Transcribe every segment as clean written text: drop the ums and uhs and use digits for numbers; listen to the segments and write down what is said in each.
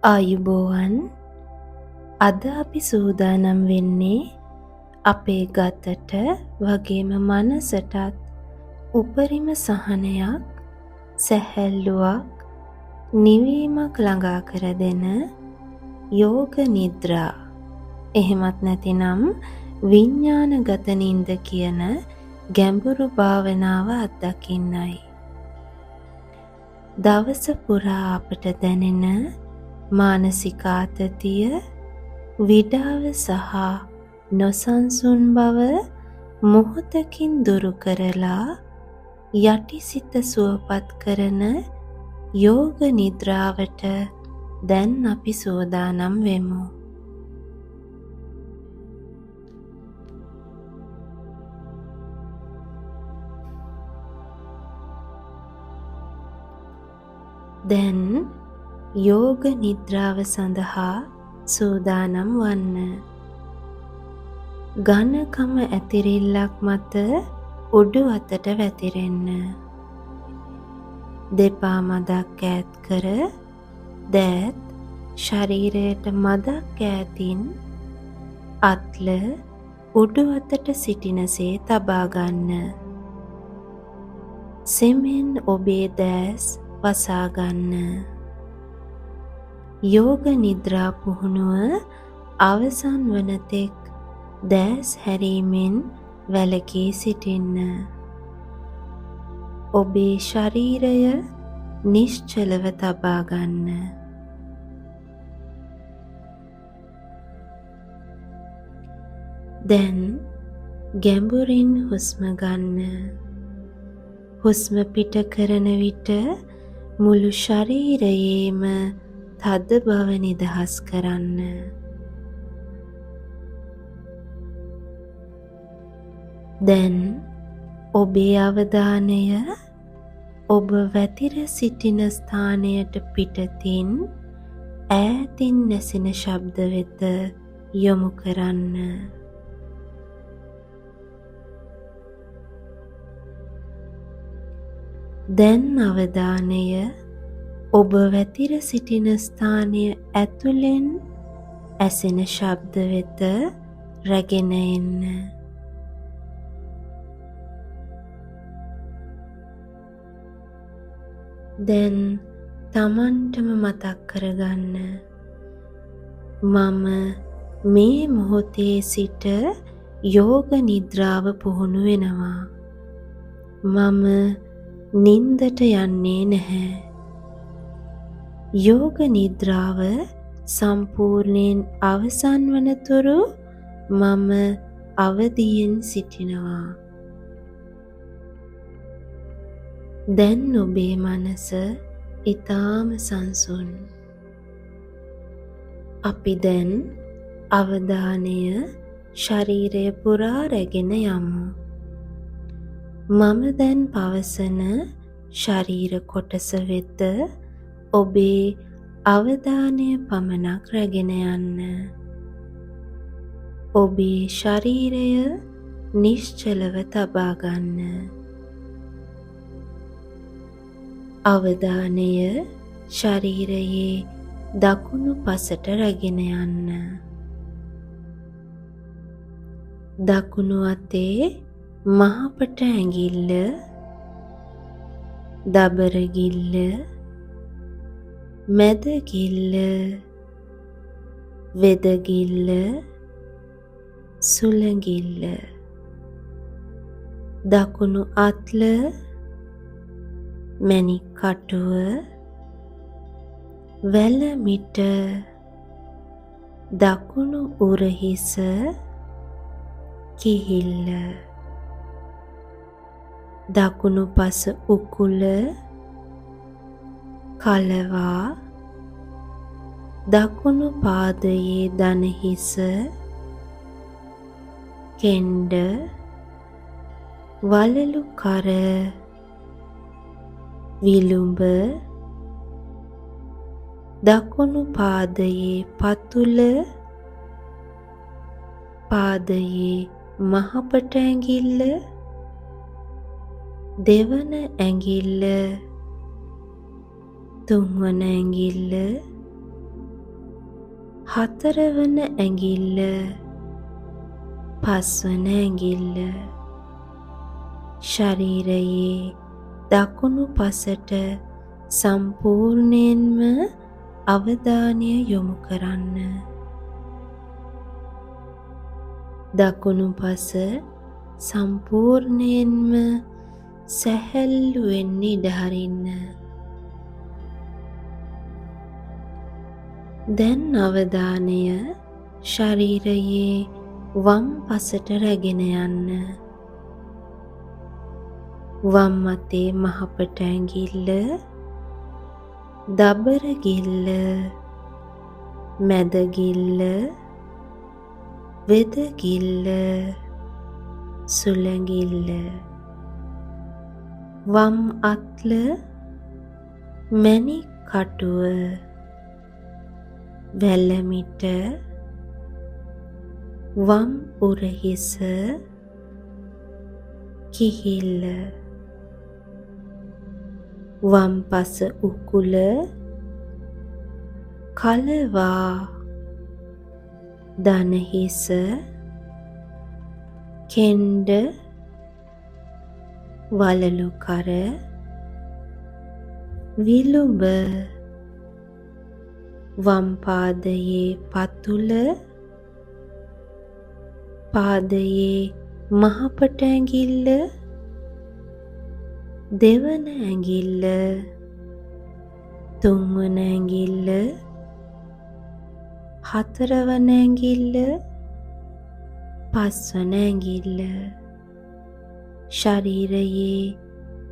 ආයුබෝවන්. අද අපි සූදානම් වෙන්නේ අපේ ගතට වගේම මනසටත් උපරිම සහනයක්, සැහැල්ලුවක්, නිවීමක් ළඟා කර දෙන යෝග නිද්‍රා. එහෙමත් නැතිනම් විඥානගත නින්ද කියන ගැඹුරු භාවනාව අත්දකින්නයි. දවස පුරා අපට දැනෙන මානසික ආතතිය, විඩාව සහ නොසන්සුන් බව මොහොතකින් දුරු කරලා යටිසිත සුවපත් කරන යෝග නිද්‍රාවට දැන් අපි සූදානම් වෙමු. දැන් යෝග නිද්‍රාව සඳහා සූදානම් වන්න. ඝනකම ඇතිරිල්ලක් මත උඩු අතට වැතිරෙන්න. දෙපා මදක් ඈත් කර දෑත් ශරීරයට මදක් ඈතින් අත්ල උඩු අතට සිටිනසේ තබා ගන්න. සෙමෙන් ඔබේ දෑස් වසා ගන්න. යෝග නිද්‍රා පුහුණුව අවසන් වන තෙක් දෑස් හැරීමෙන් වැළකී සිටින්න. ඔබේ ශරීරය නිශ්චලව තබා ගන්න. දැන් ගැඹුරින් හුස්ම ගන්න. හුස්ම පිට කරන විට මුළු ශරීරයේම තද බව නිදහස් කරන්න. දැන් ඔබේ අවධානය ඔබ වැතිර සිටින ස්ථානයට පිටතින් ඈතින් නැසෙන ශබ්ද වෙත යොමු කරන්න. දැන් අවධානය ඔබ වැතිර සිටින ස්ථානය ඇතුළෙන් ඇසෙන ශබ්ද වෙත රැගෙන එන්න. දැන් තමන්ටම මතක් කරගන්න, මම මේ මොහොතේ සිට යෝග නිද්‍රාව පුහුණු වෙනවා. මම නින්දට යන්නේ නැහැ. යෝග නිද්‍රාව සම්පූර්ණයෙන් අවසන් වනතුරු මම අවදියෙන් සිටිනවා. දැන් ඔබේ මනස ඊටාම සංසුන්. අපි දැන් අවධානය ශරීරය පුරා රැගෙන යමු. මම දැන් පවසන ශරීර කොටස වෙත ඔබේ අවධානය පමණක් රැගෙන යන්න. ඔබේ ශරීරය නිශ්චලව තබා ගන්න. අවධානය ශරීරයේ දකුණු පසට රැගෙන යන්න. දකුණු අතේ මහපට ඇඟිල්ල, දබරගිල්ල, මැදගිල්ල, වෙදගිල්ල, සුළඟිල්ල, දකුණු අත්ල, මැණික් කටුව, වැලමිට, දකුණු උරහිස, කිහිල්ල, දකුණු පස උකුල, කලවා, දකුණු පාදයේ දණහිස, කෙන්ඩ, වලලු කර, විලුඹ, දකුණු පාදයේ පතුල, පාදයේ මහපට ඇඟිල්ල, දෙවන ඇඟිල්ල, තුන්වන ඇඟිල්ල, හතරවන ඇඟිල්ල, පස්වන ඇඟිල්ල ශරීරයේ දකුණු පසට සම්පූර්ණයෙන්ම අවධානය යොමු කරන්න. දකුණු පස සම්පූර්ණයෙන්ම සැහැල්ලුවෙන් ඉඩ හරින්න. දැන් අවධානය ශරීරයේ වම් පසට රැගෙන යන්න. වම් අතේ මහපට ඇඟිල්ල, දබරගිල්ල, මැදගිල්ල, වෙදගිල්ල, සුළඟිල්ල, වම් අත්ල, මැණික් කටුව, වැලමිට, වම් උරහිස, කිහිල්ල, වම් පස උකුල, කලවා, දණහිස, කෙන්ඩ, වලලු කර, විලුඹ, වම් පාදයේ පතුල, පාදයේ මහපට ඇඟිල්ල, දෙවන ඇඟිල්ල, තුන්වන ඇඟිල්ල, හතරවන ඇඟිල්ල, පස්වන ඇඟිල්ල ශරීරයේ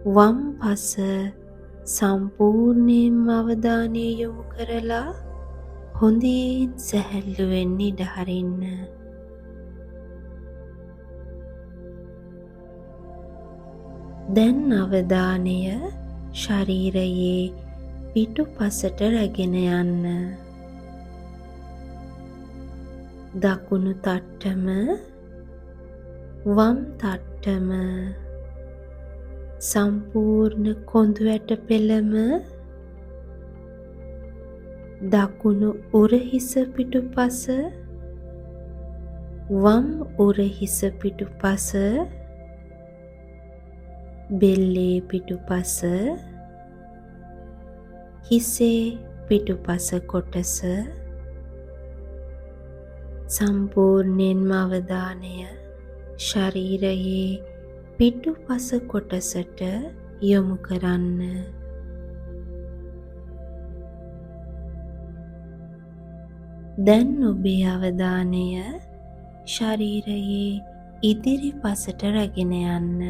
වම් පස සම්පූර්ණයෙන්ම අවධානය යොමු කරලා හොඳින් සැහැල්ලුවෙන් ඉඩ හරින්න. දැන් අවධානය ශරීරයේ පිටුපසට රැගෙන යන්න. දකුණු තට්ටම, වම් තට්ටම, සම්පූර්ණ කොඳු ඇට පෙළම, දකුණු උරහිස පිටුපස, වම් උරහිස පිටුපස, බෙල්ලේ පිටුපස, හිසේ පිටුපස කොටස සම්පූර්ණයෙන්ම අවධානය ශරීරයේ පිටුපස කොටසට යොමු කරන්න. දැන් ඔබේ අවධානය ශරීරයේ ඉදිරිපසට රැගෙන යන්න.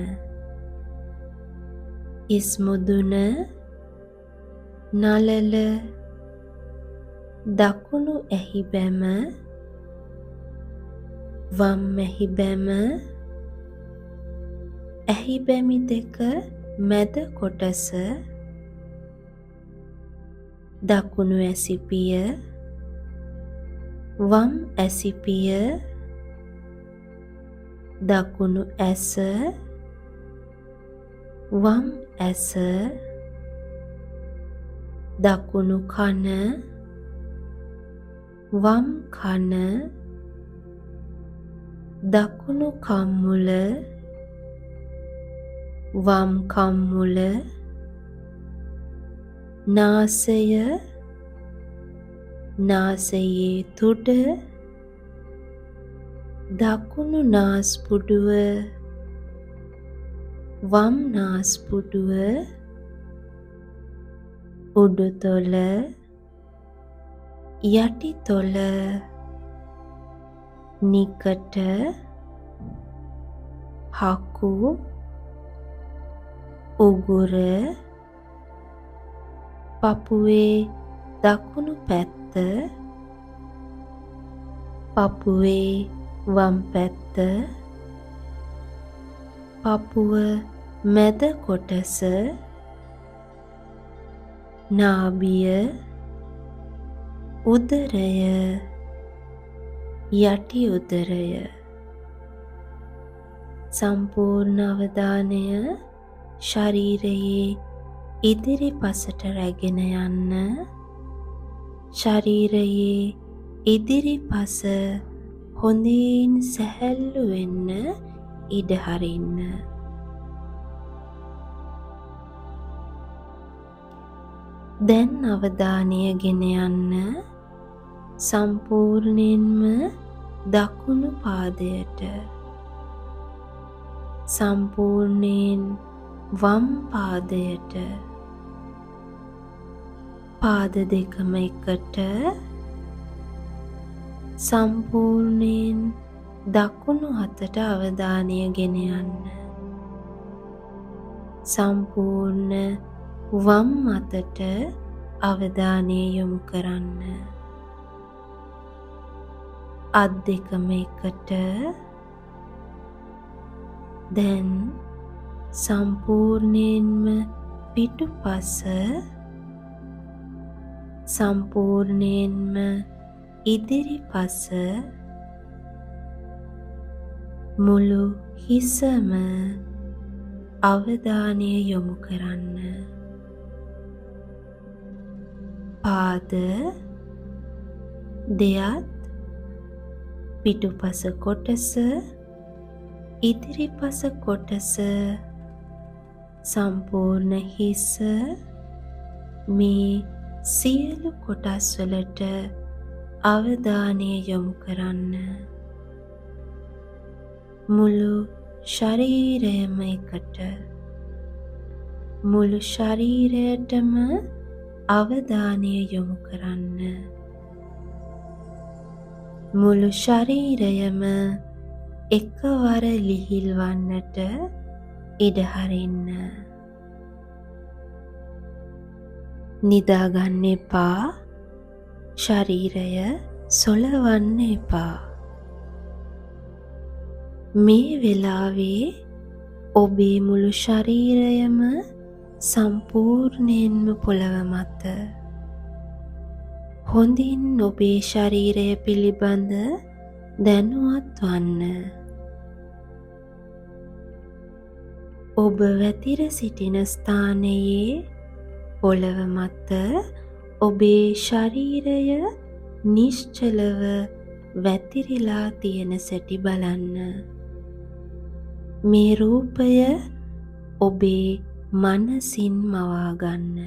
හිස් මුදුන, නළල, දකුණු ඇහිබැම, වම් ඇහිබැම, ඇහිබැමි දෙක මැද කොටස, දකුණු ඇසිපිය, වම් ඇසිපිය, දකුණු ඇස, වම් ඇස, දකුණු කන, වම් කන, දකුණු කම්මුල, වම් කම්මුල, නාසය, නාසයේ තුඩ, දකුණු නාස්පුඩුව, වම් නාස්පුඩුව, උඩුතොල, යටිතොල, නිකට, හකු, උගුර, පපුවේ දකුණු පැත්ත, පපුවේ වම් පැත්ත, පපුව මැද කොටස, නාභිය, උදරය, යටි උදරය සම්පූර්ණ අවධානය ශරීරයේ ඉදිරිපසට රැගෙන යන්න. ශරීරයේ ඉදිරිපස හොඳින් සැහැල්ලු වෙන්න ඉඩ හරින්න. දැන් අවධානය ගෙන යන්න සම්පූර්ණයෙන්ම දකුණු පාදයට, සම්පූර්ණයෙන් වම් පාදයට, පාද දෙකම එකට සම්පූර්ණයෙන් දකුණු අතට අවධානය ගෙන යන්න. සම්පූර්ණ වම් අතට අවධානය යොමු කරන්න. අත් දෙකම එකට. දැන් සම්පූර්ණයෙන්ම පිටුපස, සම්පූර්ණයෙන්ම ඉදිරිපස, මුළු හිසම අවධානය යොමු කරන්න. පාද, දෙයත්, පිටුපස කොටස, ඉදිරිපස කොටස, සම්පූර්ණ හිස, මේ සියලු කොටස් වලට අවධානය යොමු කරන්න. මුළු ශරීරයම එකට, මුළු ශරීරයටම අවධානය යොමු කරන්න. මුළු ශරීරයම එකවර ලිහිල්වන්නට ඉඩ හරින්න. නිදාගන්න එපා. ශරීරය සොලවන්න එපා. මේ වෙලාවේ ඔබේ මුළු ශරීරයම සම්පූර්ණයෙන්ම පොළව මත. හොඳින් ඔබේ ශරීරය පිළිබඳ දැනුවත් වන්න. ඔබ වැතිර සිටින ස්ථානයේ පොළව මත ඔබේ ශරීරය නිශ්චලව වැතිරිලා තියෙන සැටි බලන්න. මේ රූපය ඔබේ මනසින් මවා ගන්න.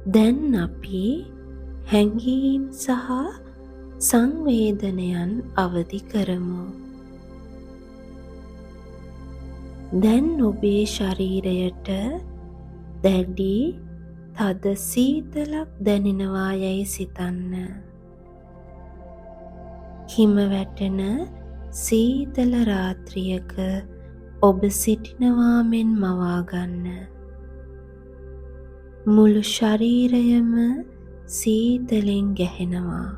දැන් අපි හැඟීම් සහ සංවේදනයන් අවදි කරමු. දැන් ඔබේ ශරීරයට දැඩි තද සීතලක් දැනෙනවා යයි සිතන්න. හිම වැටෙන සීතල රාත්‍රියක ඔබ සිටිනවා මෙන් මවා ගන්න. මුළු ශරීරයම සීතලෙන් ගැහෙනවා.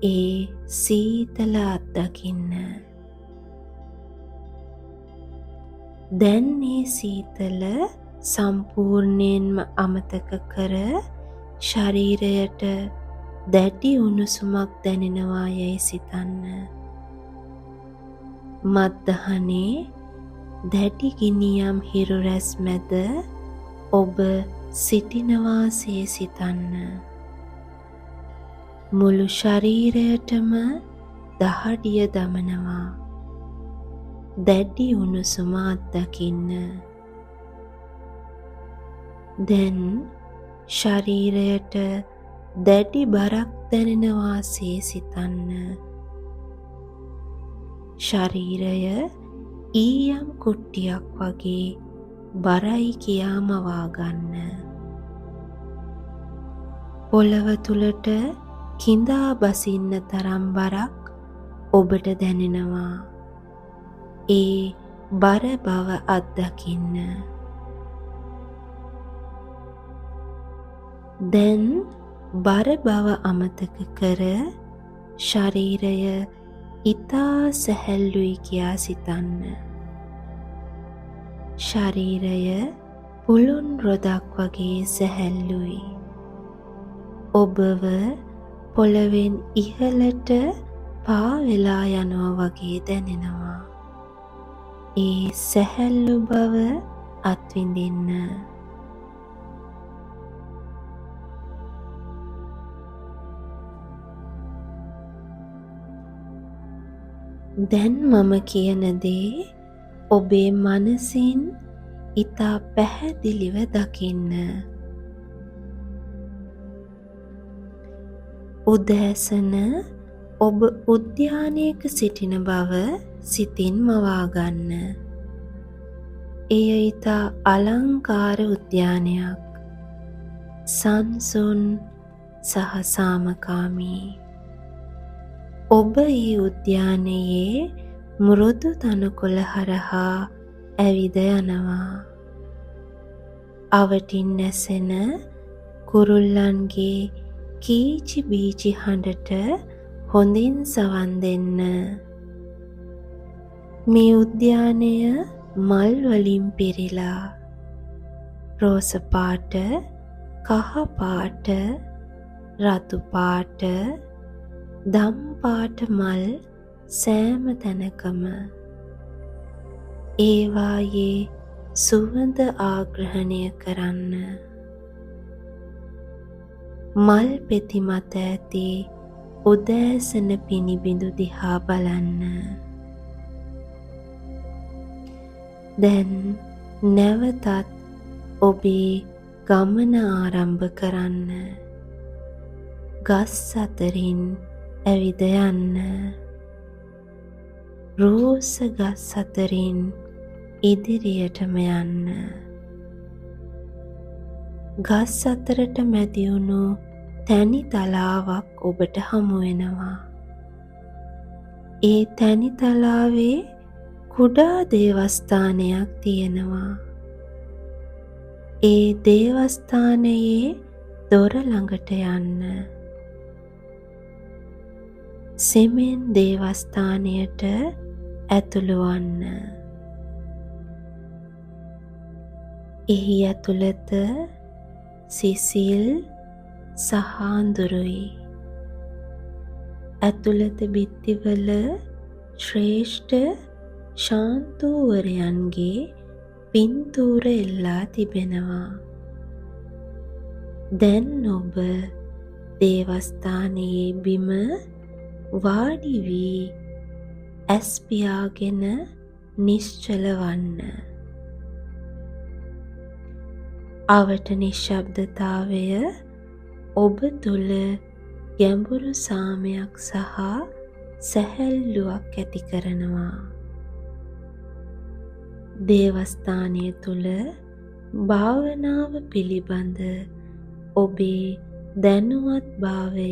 ඒ සීතල අත්දකින්න. දැන් මේ සීතල සම්පූර්ණයෙන්ම අමතක කර ශරීරයට දැඩි උණුසුමක් දැනෙනවා යයි සිතන්න. මත්දහනේ දැඩි ගිනියම් හිරු රැස් මැද ඔබ සිටිනවාසේ සිතන්න. මුළු ශරීරයටම දහඩිය දමනවා. දැඩි උණුසුම අත්දකින්න. දැන් ශරීරයට දැඩි බරක් දැනෙනවාසේ සිතන්න. ශරීරය ඊයම් කුට්ටියක් වගේ බරයි කියා මවා ගන්න. පොළව තුලට කිඳා බසින්න තරම් බරක් ඔබට දැනෙනවා. ඒ බර බව අත්දකින්න. දැන් බර බව අමතක කර ශරීරය ඉතා සැහැල්ලුයි කියා සිතන්න. ශරීරය පුළුන් රොදක් වගේ සැහැල්ලුයි. ඔබව පොළවෙන් ඉහළට පා වෙලා යනවා වගේ දැනෙනවා. ඒ සැහැල්ලු බව අත්විඳින්න. දැන් මම කියන දේ ඔබේ මනසින් ඉතා පැහැදිලිව දකින්න. උදෑසන ඔබ උද්‍යානයක සිටින බව සිතින් මවාගන්න. එය ඉතා අලංකාර උද්‍යානයක්. සංසුන් සහ සාමකාමී. ඔබ ඒ උද්‍යානයේ මෘදු තනකොළ හරහා ඇවිද යනවා. අවටින් නැසෙන කුරුල්ලන්ගේ කීචි බීචි හඬට හොඳින් සවන් දෙන්න. මේ උද්‍යානය මල් වලින් පිරීලා රෝස පාට, කහ පාට, රතු පාට, දම් පාට මල් සෑම තැනකම ඒවායේ සුවඳ ආග්‍රහණය කරන්න. මල් පෙති මත ඇති උදෑසන පිනිබිඳු දිහා බලන්න. දැන් නැවතත් ඔබේ ගමන ආරම්භ කරන්න. ගස් අතරින් ඇවිද යන්න. රෝස ගස් අතරින් ඉදිරියටම යන්න. ගස් අතරට මැදිවුණු තැනි තලාවක් ඔබට හමු වෙනවා. ඒ තැනි තලාවේ කුඩා දේවස්ථානයක් තියෙනවා. ඒ දේවස්ථානයේ දොර ළඟට යන්න. සෙමෙන් දේවස්ථානයට ඇතුළු වන්න. එහි ඇතුළත සිසිල් සහ අඳුරුයි. ඇතුළත බිත්තිවල ශ්‍රේෂ්ඨ ශාන්තූවරයන්ගේ පින්තූර එල්ලා තිබෙනවා. දැන් ඔබ දේවස්ථානයේ බිම වාඩි වී ඇස් පියාගෙන නිශ්චල වන්න. අවට නිශ්ශබ්දතාවය ඔබ තුළ ගැඹුරු සාමයක් සහ සැහැල්ලුවක් ඇති කරනවා. දේවස්ථානය තුළ භාවනාව පිළිබඳ ඔබේ දැනුවත් භාවය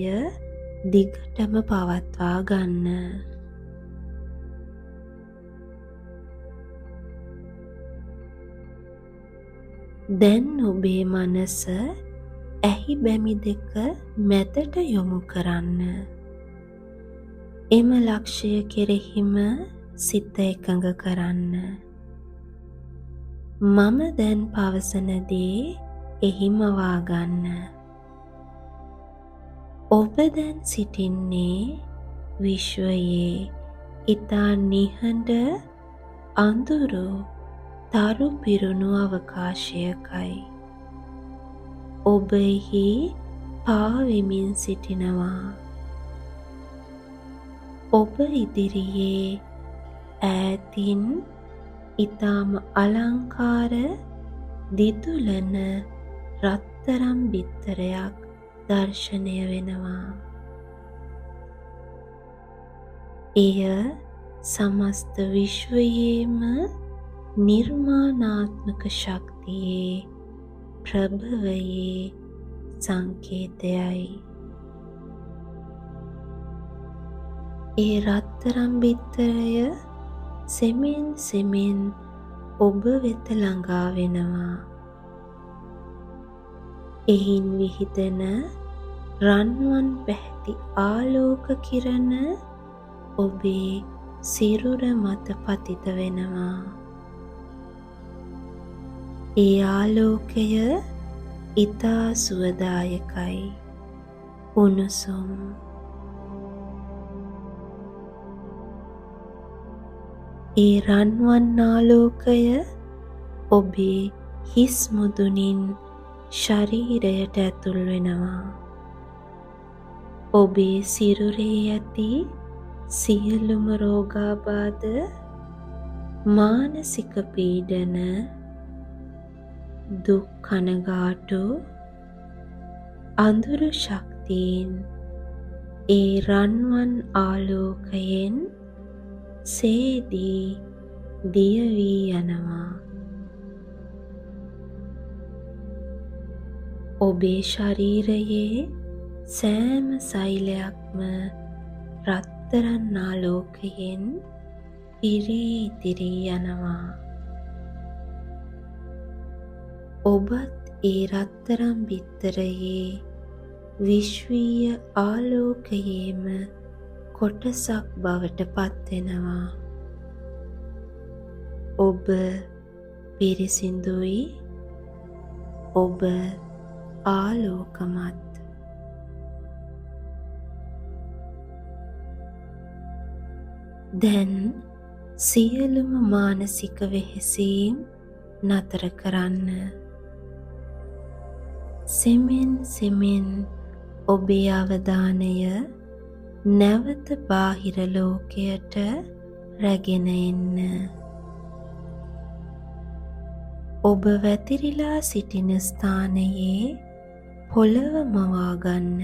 දිගටම පවත්වා ගන්න. දැන් ඔබේ මනස ඇහි බැමි දෙක මැදට යොමු කරන්න. එම ලක්ෂය කෙරෙහිම සිත එකඟ කරන්න. මම දැන් පවසන දේ එහි මවා ගන්න. ඔබ දැන් සිටින්නේ විශ්වයේ ඉතා නිහඬ අඳුරු තරු පිරුණු අවකාශයකයි. ඔබ එහි පාවෙමින් සිටිනවා. ඔබ ඉදිරියේ ඈතින් ඉතාම අලංකාර දිදුලන රත්තරන් බිත්තරයක් දර්ශනය වෙනවා. එය සමස්ත විශ්වයේම නිර්මාණාත්මක ශක්තියේ ප්‍රභවයේ සංකේතයයි. ඒ රත්තරන් බිත්තරය සෙමෙන් සෙමෙන් ඔබ වෙත ළඟා වෙනවා. එහින් විහිදෙන රන්වන් පැහැති ආලෝක කිරණ ඔබේ සිරුර මත පතිත වෙනවා. ඒ ආලෝකය ඉතා සුවදායකයි, උණුසුම්. ඒ රන්වන් ආලෝකය ඔබේ හිස් මුදුනින් ශරීරයට ඇතුල් වෙනවා. ඔබේ සිරුරේ ඇති සියලුම රෝගාබාධ, මානසික පීඩන, දුක් කනගාටු, අඳුරු ශක්තියින් ඒ රන්වන් ආලෝකයෙන් සේදී දිය වී යනවා. ඔබේ ශරීරයේ සෑම සෛලයක්ම රත්තරන් ආලෝකයෙන් පිරී ඉතිරී යනවා. ඔබත් ඒ රත්තරන් බිත්තරයේ විශ්වීය ආලෝකයේම කොටසක් බවට පත්වෙනවා. ඔබ පිරිසිදුයි. ඔබ ආලෝකමත්. දැන් සියලුම මානසික වෙහෙසීම් නතර කරන්න. සෙමෙන් සෙමෙන් ඔබේ අවධානය නැවත බාහිර ලෝකයට රැගෙන එන්න. ඔබ වැතිරිලා සිටින ස්ථානයේ පොළව මවා ගන්න.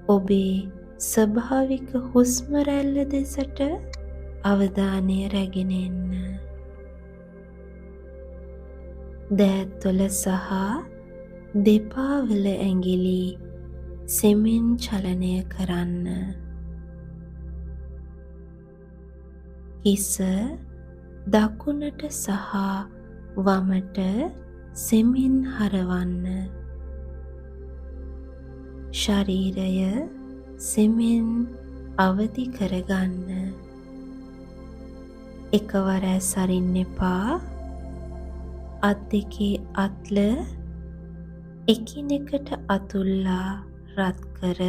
ඔබේ ස්වභාවික හුස්ම රැල්ල දෙසට අවධානය රැගෙන එන්න. දෑත්වල සහ දෙපා වල ඇඟිලි සෙමෙන් චලනය කරන්න. හිස දකුණට සහ වමට සෙමින් හරවන්න. ශරීරය සෙමෙන් අවදි කරගන්න. එකවර ඇස් අරින්න එපා. අත් දෙකේ අත්ල එකිනෙකට අතුල්ලා රත් කර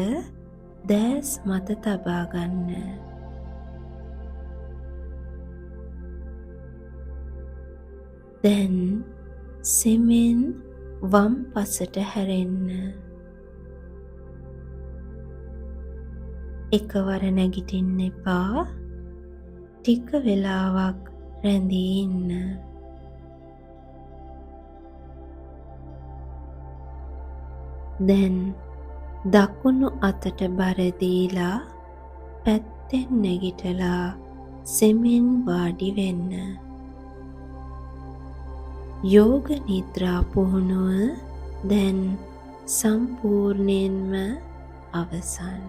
දෑස් මත තබා ගන්න. දැන් සෙමෙන් වම් පසට හැරෙන්න. එකවර නැගිටින්න එපා. ටික වෙලාවක් රැඳී ඉන්න. දැන් දකුණු අතට බර දීලා පැත්තෙන් නැගිටලා සෙමෙන් වාඩි වෙන්න. යෝග නිද්‍රා පුහුණුව දැන් සම්පූර්ණයෙන්ම අවසන්.